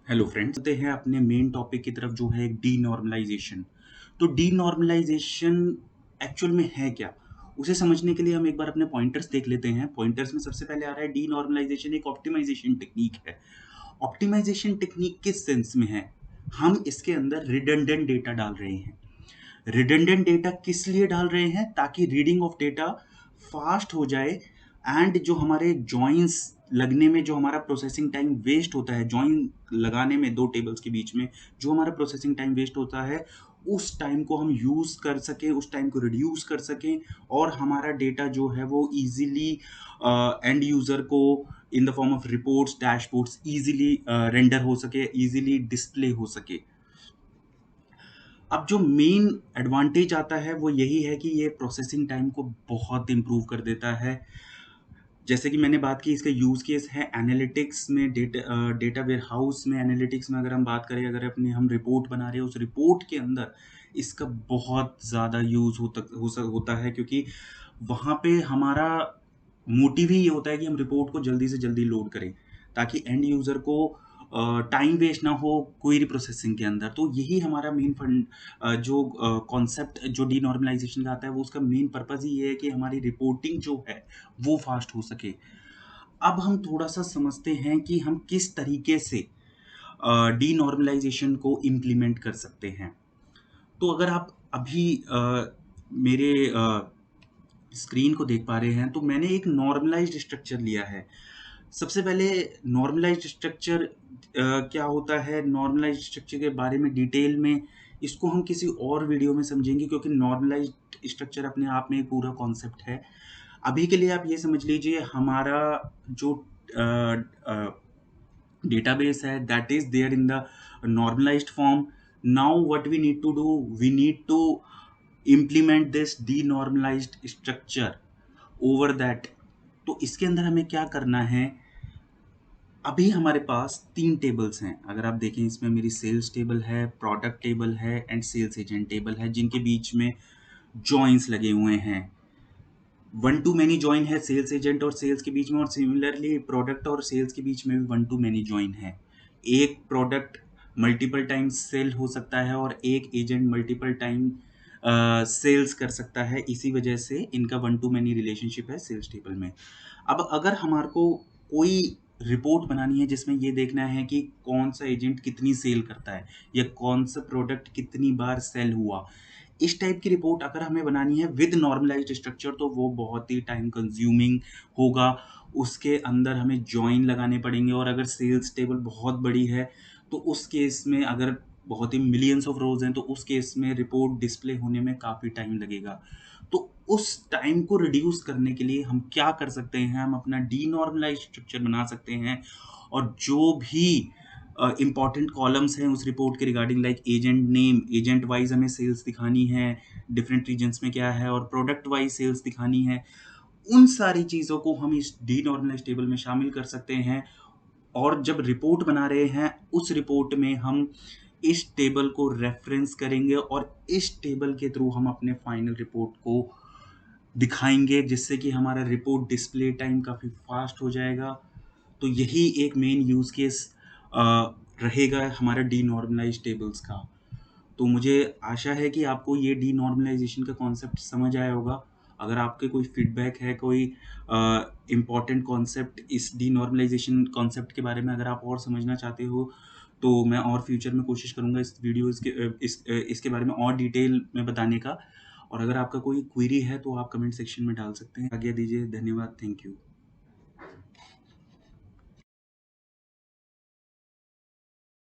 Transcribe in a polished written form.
Hello friends, चलते हैं अपने मेन टॉपिक की तरफ जो है डीनॉर्मलाइजेशन। तो डीनॉर्मलाइजेशन एक्चुअल में है क्या, उसे समझने के लिए हम एक बार अपने पॉइंटर्स देख लेते हैं। पॉइंटर्स में सबसे पहले आ रहा है डीनॉर्मलाइजेशन एक ऑप्टिमाइजेशन टेक्निक है। ऑप्टिमाइजेशन टेक्निक किस सेंस में है? हम इसके अंदर रिडंडेंट डेटा डाल रहे हैं। रिडंडेंट डेटा किस लिए डाल रहे हैं? ताकि रीडिंग ऑफ डेटा फास्ट हो जाए एंड जो हमारे जॉइंस लगने में जो हमारा प्रोसेसिंग टाइम वेस्ट होता है, जॉइन लगाने में दो टेबल्स के बीच में जो हमारा प्रोसेसिंग टाइम वेस्ट होता है, उस टाइम को हम यूज कर सकें, उस टाइम को रिड्यूस कर सकें और हमारा डेटा जो है वो इजीली एंड यूजर को in the form of reports dashboards easily render हो सके, इजीली डिस्प्ले हो सके। अब जो मेन एडवांटेज आता है वो यही है कि ये प्रोसेसिंग टाइम को बहुत इम्प्रूव कर देता है। जैसे कि मैंने बात की, इसका यूज़ केस है एनालिटिक्स में, डेटा वेयर हाउस में। एनालिटिक्स में अगर हम बात करें, अगर अपने हम रिपोर्ट बना रहे हैं, उस रिपोर्ट के अंदर इसका बहुत ज़्यादा यूज़ होता है, क्योंकि वहाँ पे हमारा मोटिव ही ये होता है कि हम रिपोर्ट को जल्दी से जल्दी लोड करें ताकि एंड यूज़र को टाइम वेस्ट ना हो क्वेरी प्रोसेसिंग के अंदर। तो यही हमारा मेन फंड जो कॉन्सेप्ट जो डीनॉर्मलाइजेशन का आता है, वो उसका मेन पर्पज़ ही ये है कि हमारी रिपोर्टिंग जो है वो फास्ट हो सके। अब हम थोड़ा सा समझते हैं कि हम किस तरीके से डीनॉर्मलाइजेशन को इम्प्लीमेंट कर सकते हैं। तो अगर आप अभी मेरे स्क्रीन को देख पा रहे हैं, तो मैंने एक नॉर्मलाइज्ड स्ट्रक्चर लिया है। सबसे पहले नॉर्मलाइज्ड स्ट्रक्चर क्या होता है, नॉर्मलाइज्ड स्ट्रक्चर के बारे में डिटेल में इसको हम किसी और वीडियो में समझेंगे, क्योंकि नॉर्मलाइज्ड स्ट्रक्चर अपने आप में एक पूरा कॉन्सेप्ट है। अभी के लिए आप ये समझ लीजिए, हमारा जो database है that is there in the normalized form. Now what we need to do, we need to implement this denormalized structure over that. तो इसके अंदर हमें क्या करना है? अभी हमारे पास 3 टेबल्स हैं। अगर आप देखें, इसमें मेरी सेल्स टेबल है, प्रोडक्ट टेबल है एंड सेल्स एजेंट टेबल है, जिनके बीच में जॉइंस लगे हुए हैं। वन टू मैनी जॉइन है सेल्स एजेंट और सेल्स के बीच में, और सिमिलरली प्रोडक्ट और सेल्स के बीच में भी वन टू मैनी जॉइन है। एक प्रोडक्ट मल्टीपल टाइम सेल हो सकता है और एक एजेंट मल्टीपल टाइम सेल्स कर सकता है। इसी वजह से इनका वन टू मैनी रिलेशनशिप है सेल्स टेबल में। अब अगर हमारे को कोई रिपोर्ट बनानी है जिसमें ये देखना है कि कौन सा एजेंट कितनी सेल करता है या कौन सा प्रोडक्ट कितनी बार सेल हुआ, इस टाइप की रिपोर्ट अगर हमें बनानी है विद नॉर्मलाइज्ड स्ट्रक्चर, तो वो बहुत ही टाइम कंज्यूमिंग होगा। उसके अंदर हमें जॉइन लगाने पड़ेंगे, और अगर सेल्स टेबल बहुत बड़ी है तो उस केस में, अगर बहुत ही मिलियंस ऑफ रोज हैं, तो उस केस में रिपोर्ट डिस्प्ले होने में काफ़ी टाइम लगेगा। तो उस टाइम को रिड्यूस करने के लिए हम क्या कर सकते हैं? हम अपना डीनॉर्मलाइज्ड स्ट्रक्चर बना सकते हैं, और जो भी इम्पॉर्टेंट कॉलम्स हैं उस रिपोर्ट के regarding, like agent name, agent wise हमें सेल्स दिखानी है डिफरेंट रीजन्स में क्या है, और प्रोडक्ट वाइज सेल्स दिखानी है, उन सारी चीज़ों को हम इस डीनॉर्मलाइज्ड टेबल में शामिल कर सकते हैं। और जब रिपोर्ट बना रहे हैं, उस रिपोर्ट में हम इस टेबल को रेफरेंस करेंगे और इस टेबल के थ्रू हम अपने फाइनल रिपोर्ट को दिखाएंगे, जिससे कि हमारा रिपोर्ट डिस्प्ले टाइम काफ़ी फास्ट हो जाएगा। तो यही एक मेन यूज़ केस रहेगा हमारा डीनॉर्मलाइज्ड टेबल्स का। तो मुझे आशा है कि आपको ये डीनॉर्मलाइजेशन का कॉन्सेप्ट समझ आया होगा। अगर आपके कोई फीडबैक है, कोई इम्पॉर्टेंट कॉन्सेप्ट इस डीनॉर्मलाइजेशन कॉन्सेप्ट के बारे में अगर आप और समझना चाहते हो, तो मैं और फ्यूचर में कोशिश करूँगा इसके बारे में और डिटेल में बताने का। और अगर आपका कोई क्वेरी है तो आप कमेंट सेक्शन में डाल सकते हैं। आज्ञा दीजिए, धन्यवाद, थैंक यू।